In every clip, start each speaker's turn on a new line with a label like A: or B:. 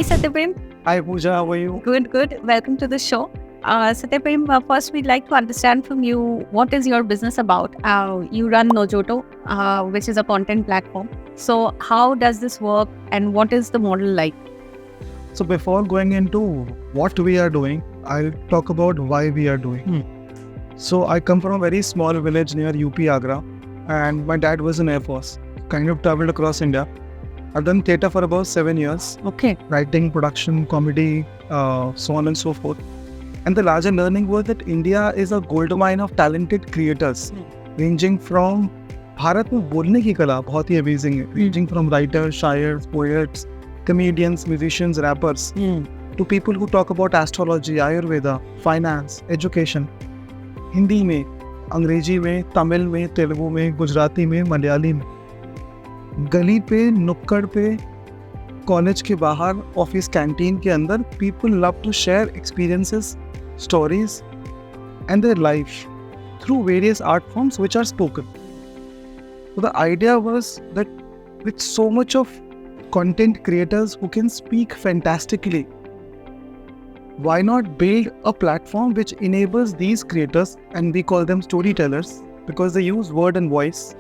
A: Satyaprem.
B: Hi Pooja, how are you?
A: Good. Welcome to the show. Satyaprem, first we'd like to understand from you what is your business about. You run Nojoto, which is a content platform. So how does this work and what is the model like?
B: So before going into what we are doing, I'll talk about why we are doing. So I come from a very small village near UP Agra, and my dad was in Air Force. Kind of traveled across India. I've done theatre for about 7 years.
A: Okay.
B: Writing, production, comedy, so on and so forth. And the larger learning was that India is a goldmine of talented creators, ranging from Bharat में बोलने की कला बहुत ही amazing है, ranging from writers, शायर्स, poets, comedians, musicians, rappers, to people who talk about astrology, Ayurveda, finance, education. Hindi में, अंग्रेजी में, तमिल में, तेलुगु में, गुजराती में, मलयाली में. गली पे, नुक्कड़ पे, कॉलेज के बाहर, ऑफिस कैंटीन के अंदर, people love to share experiences, stories and their life through various art forms which are spoken. So the idea was that with so much of content creators who can speak fantastically, why not build a platform which enables these creators, and we call them storytellers because they use word and voice,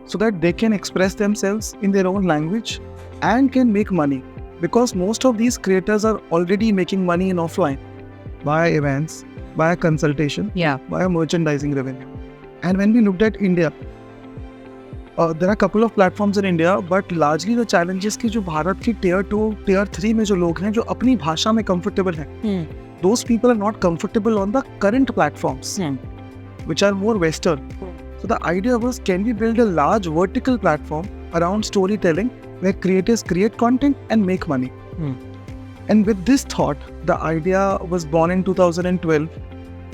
B: so that they can express themselves in their own language and can make money, because most of these creators are already making money in offline via events, via consultation, via merchandising revenue. And when we looked at India, there are a couple of platforms in India, but largely the challenge is कि जो भारत की tier 2, tier 3 में जो लोग हैं जो अपनी भाषा में comfortable हैं, those people are not comfortable on the current platforms, which are more Western. So the idea was, can we build a large vertical platform around storytelling where creators create content and make money? And with this thought, the idea was born in 2012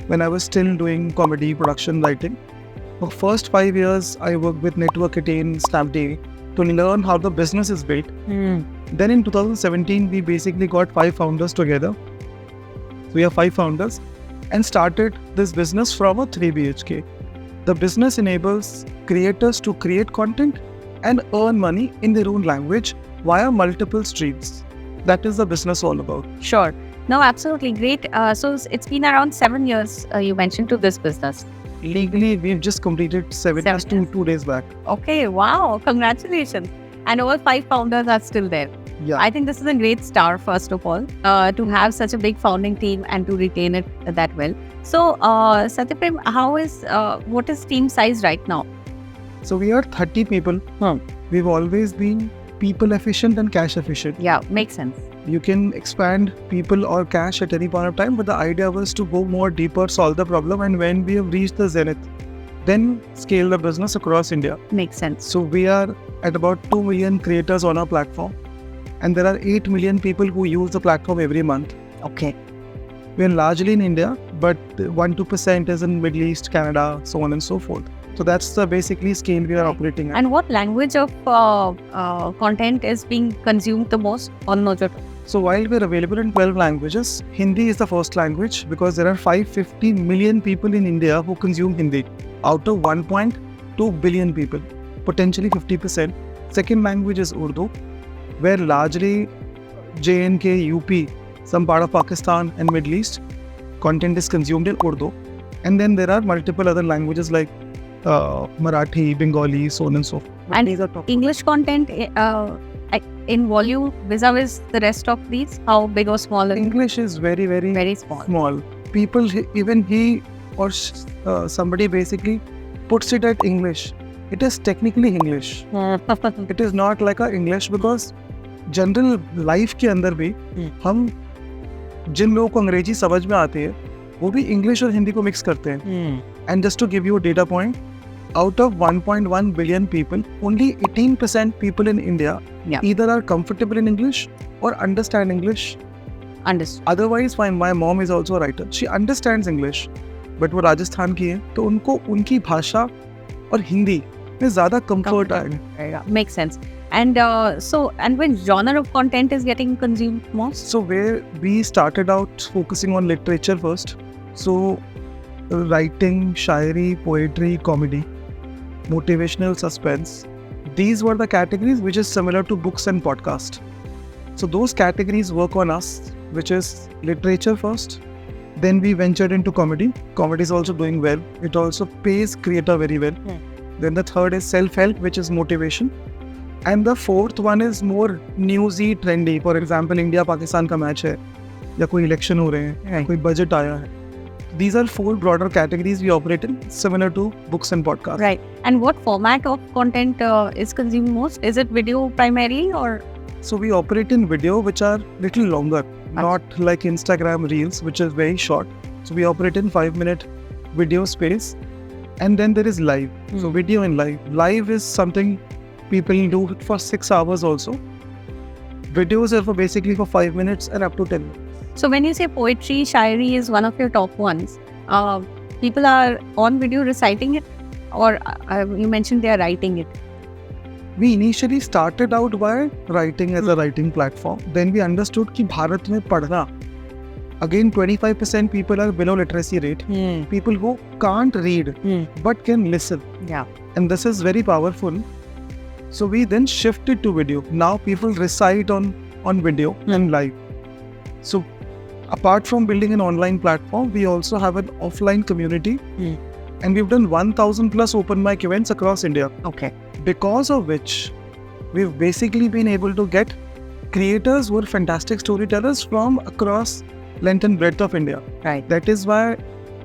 B: when I was still doing comedy, production, writing. For first 5 years, I worked with Network 18, Snapdeal to learn how the business is built. Then in 2017, we basically got 5 founders together. So we have 5 founders and started this business from a 3 BHK. The business enables creators to create content and earn money in their own language via multiple streams. That is the business all about.
A: Sure. No, absolutely great. So it's been around 7 years, you mentioned, to this business.
B: Legally, we've just completed 7 years, 2 days back.
A: Okay, wow, congratulations. And all 5 founders are still there.
B: Yeah.
A: I think this is a great start, first of all, to have such a big founding team and to retain it that well. So, Satyaprem, what is team size right now?
B: So we are 30 people. We've always been people efficient and cash efficient.
A: Yeah, makes sense.
B: You can expand people or cash at any point of time, but the idea was to go more deeper, solve the problem, and when we have reached the zenith, then scale the business across India.
A: Makes sense.
B: So we are at about 2 million creators on our platform, and there are 8 million people who use the platform every month.
A: Okay.
B: We are largely in India, but 1-2% is in Middle East, Canada, so on and so forth. So that's the basically scale we are operating at.
A: And what language of content is being consumed the most on Nojoto?
B: So while we're available in 12 languages, Hindi is the first language because there are 550 million people in India who consume Hindi out of 1.2 billion people, potentially 50%. Second language is Urdu, where largely JNK, UP, some part of Pakistan and Middle East, content is consumed in Urdu. And then there are multiple other languages like Marathi, Bengali, so on and so forth.
A: And these are English content in volume vis-a-vis the rest of these, how big or small?
B: English is very, very,
A: very small.
B: People, even he or somebody basically puts it at English. It is technically English. It is not like a English because general life के अंदर भी हम जिन लोगों को अंग्रेजी समझ में आती है वो भी इंग्लिश और हिंदी को मिक्स करते हैं. And just to give you a data point, out of 1.1 billion people, only 18% people in India either are comfortable in English or understand English.
A: Understood.
B: Otherwise, my mom is also a writer. She understands English, but वो राजस्थान की है, तो उनको उनकी भाषा और हिंदी में ज़्यादा comfort आएगा.
A: Makes sense. And when genre of content is getting consumed most?
B: So where we started out focusing on literature first. So writing, shairi, poetry, comedy, motivational suspense. These were the categories which is similar to books and podcast. So those categories work on us, which is literature first. Then we ventured into comedy. Comedy is also doing well. It also pays creator very well. Then the third is self-help, which is motivation. And the fourth one is more newsy, trendy. For example, India-Pakistan का match है, या कोई election हो रहे हैं, कोई budget आया है. These are four broader categories we operate in, similar to books and podcasts.
A: Right. And what format of content is consumed most? Is it video primarily or?
B: So we operate in video, which are little longer, not like Instagram Reels, which is very short. So we operate in 5-minute video space, and then there is live. So video and live. Live is something people do for 6 hours also. Videos are for basically for 5 minutes and up to 10 minutes.
A: So when you say poetry, shairi is one of your top ones, people are on video reciting it, or you mentioned they are writing it.
B: We initially started out by writing as a writing platform. Then we understood कि भारत में पढ़ना, again 25% people are below literacy rate. People who can't read but can listen.
A: Yeah.
B: And this is very powerful. So we then shifted to video. Now people recite on video and live. So apart from building an online platform, we also have an offline community. And we've done 1,000 plus open mic events across India.
A: Okay.
B: Because of which, we've basically been able to get creators who are fantastic storytellers from across length and breadth of India.
A: Right.
B: That is why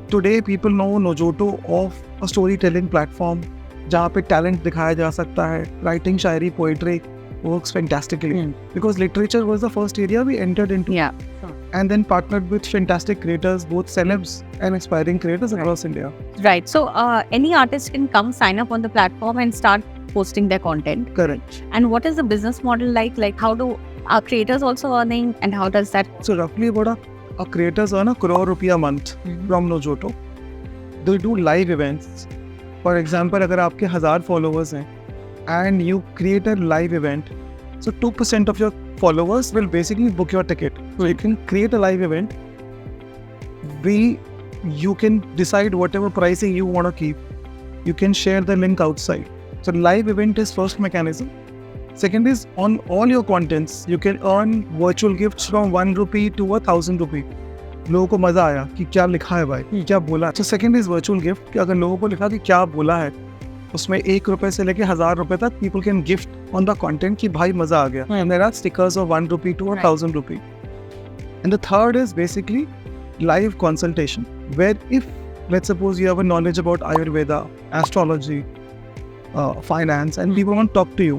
B: today people know Nojoto of a storytelling platform जहाँ पे talent दिखाया जा सकता है. Writing Shayari, poetry works fantastically. Because literature was the first area we entered into.
A: Yeah.
B: And then partnered with fantastic creators, both celebs and aspiring creators across India.
A: Right. So any artist can come sign up on the platform and start posting their content.
B: Correct.
A: And what is the business model like? Like how do our creators also earning, and how does that?
B: So roughly about a creators earn ₹1 crore a month from Nojoto. They do live events. For example, अगर आपके 1000 followers हैं and you create a live event, so 2% of your followers will basically book your ticket. So you can create a live event. You can decide whatever pricing you want to keep. You can share the link outside. So live event is first mechanism. Second is on all your contents, you can earn virtual gifts from ₹1 to ₹1,000. लोगों को मजा आया कि क्या लिखा है भाई, क्या बोला. So second is virtual gift, कि अगर लोगों को लिखा कि क्या बोला है, उसमें ₹1 से लेके ₹1000 तक people can gift on the content कि भाई मजा आ गया. And there are stickers of ₹1 to ₹1,000. And the third is basically live consultation, where if let's suppose you have a knowledge about Ayurveda, astrology, finance, and people want to talk to you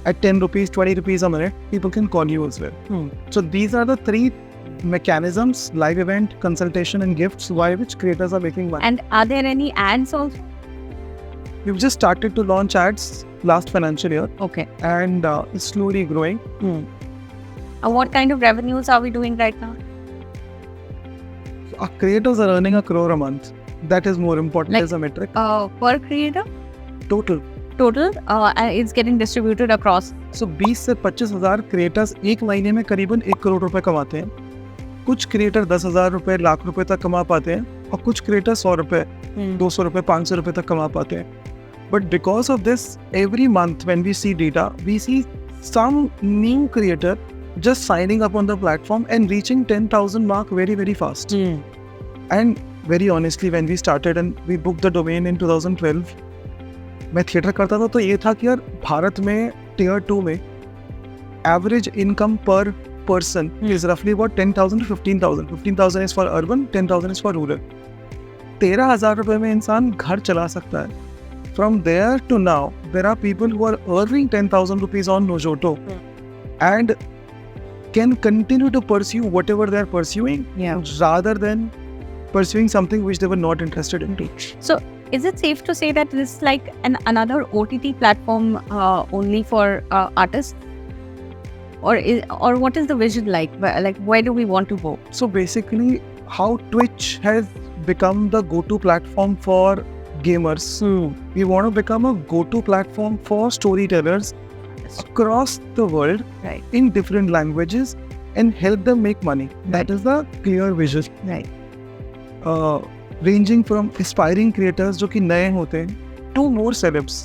B: at ₹10, ₹20 a minute, people can call you as well. So these are the three mechanisms: live event, consultation, and gifts, by which creators are making money.
A: And are there any ads also?
B: We've just started to launch ads last financial year.
A: Okay.
B: And it's slowly growing.
A: And what kind of revenues are we doing right now?
B: Our creators are earning ₹1 crore a month. That is more important as a metric.
A: Per creator?
B: Total.
A: It's getting distributed across.
B: So 20 से 25,000 creators एक महीने में करीबन ₹1 crore कमाते हैं. कुछ creator ₹10,000, ₹1,00,000 तक कमा पाते हैं, और कुछ क्रिएटर ₹100, ₹200, ₹500 तक कमा पाते हैं. But because of this, every month when we see data, we see some new creator just signing up on the platform and reaching 10,000 mark very, very fast. And very honestly, when we started and we booked the domain in 2012, मैं theatre करता था तो ये था कि यार भारत में Tier 2 में average income per person is roughly about 10,000 to 15,000. 15,000 is for urban, 10,000 is for rural. ₹13,000 में इंसान घर चला सकता है. From there to now, there are people who are earning ₹10,000 on Nojoto and can continue to pursue whatever they are pursuing, rather than pursuing something which they were not interested in.
A: So is it safe to say that this is like another OTT platform only for artists? Or what is the vision like? Like, where do we want to go?
B: So basically, how Twitch has become the go-to platform for gamers. We want to become a go-to platform for storytellers across the world, in different languages, and help them make money. That is the clear vision.
A: Right.
B: Ranging from aspiring creators जो कि नए होते हैं, to more celebs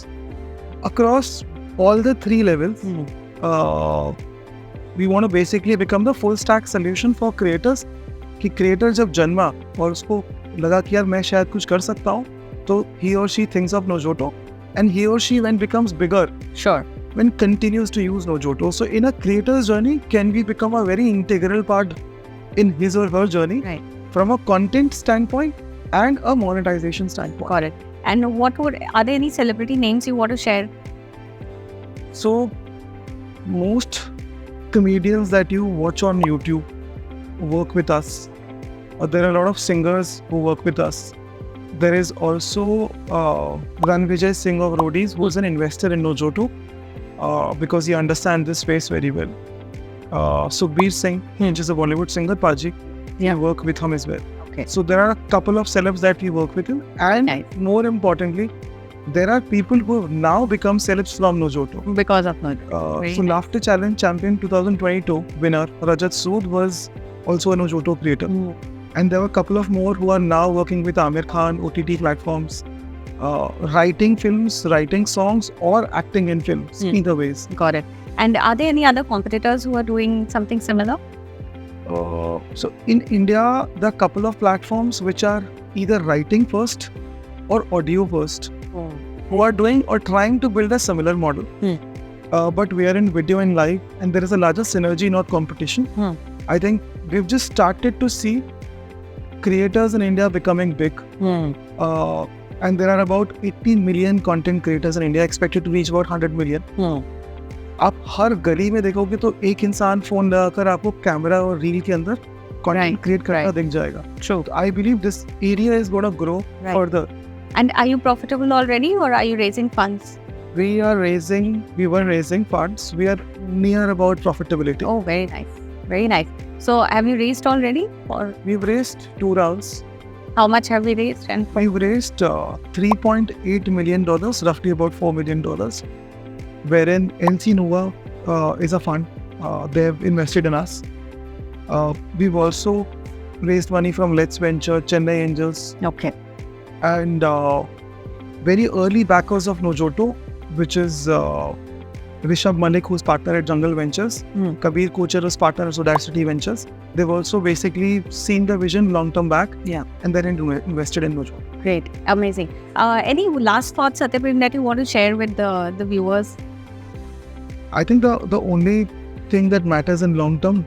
B: across all the 3 levels. we want to basically become the full stack solution for creators. कि creator जब जन्मा और उसको लगा कि यार मैं शायद कुछ कर सकता हूँ, तो he or she thinks of Nojoto, and he or she when becomes bigger,
A: Sure.
B: when continues to use Nojoto. So in a creator's journey, can we become a very integral part in his or her journey
A: Right.
B: from a content standpoint and a monetization standpoint.
A: Got it. And are there any celebrity names you want to share?
B: So most comedians that you watch on YouTube work with us. There are a lot of singers who work with us. There is also Ranvijay Singh of Roadies, who is an investor in Nojoto because he understands this space very well. Sukhbir Singh, which is a Bollywood singer, Paji, we work with him as well.
A: Okay.
B: So there are a couple of celebs that we work with him, and
A: Nice.
B: more importantly, there are people who have now become celebs from Nojoto.
A: Because of Nojoto. Very
B: So
A: nice.
B: Laughter Challenge Champion 2022 winner Rajat Sood was also a Nojoto creator. And there were a couple of more who are now working with Amir Khan, OTT platforms, writing films, writing songs, or acting in films, either ways.
A: Got it. And are there any other competitors who are doing something similar?
B: So in India, there are a couple of platforms which are either writing first or audio first, who are doing or trying to build a similar model. But we are in video and live, and there is a larger synergy, not competition. I think we've just started to see creators in India becoming big. And there are about 18 million content creators in India, expected to reach about 100 million. आप हर गली में देखोगे तो एक इंसान phone लगाकर आपको camera और रील के अंदर कंटेंट क्रिएट करता दिख जाएगा.
A: True.
B: I believe this area is going to grow further.
A: And are you profitable already, or are you raising funds?
B: We were raising funds. We are near about profitability.
A: Oh, very nice. Very nice. So have you raised already? Or
B: We've raised 2 rounds.
A: how much have we raised? And
B: We've raised $3.8 million, roughly about $4 million, wherein NC Nova is a fund. They've invested in us. We've also raised money from Let's Venture, Chennai Angels,
A: okay.
B: and very early backers of Nojoto, which is Rishabh Malik, who's partner at Jungle Ventures, Kabir Kocher is partner at Audacity Ventures. They've also basically seen the vision long-term back, and then invested in Nojoto.
A: Great. Amazing. Any last thoughts, Satyaprem, that you want to share with the viewers?
B: I think the only thing that matters in long-term,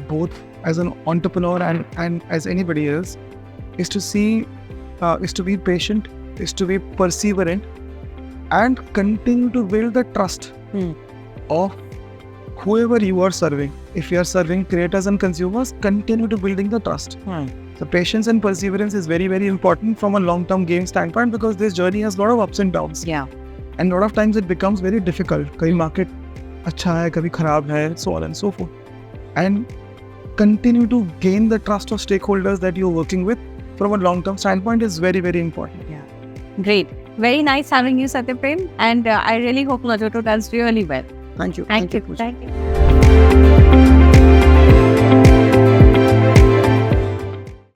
B: both as an entrepreneur and as anybody else, is to be patient, is to be perseverant, and continue to build the trust of whoever you are serving. If you are serving creators and consumers, continue to building the trust. So patience and perseverance is very, very important from a long-term game standpoint, because this journey has a lot of ups and downs.
A: Yeah.
B: And a lot of times it becomes very difficult. कभी market अच्छा है, कभी खराब है, so on and so forth. And continue to gain the trust of stakeholders that you're working with from a long-term standpoint is very, very important.
A: Yeah. Great. Very nice having you, Satyaprem. And I really hope Nojoto does really well.
B: Thank you.
A: Thank you. Thank you.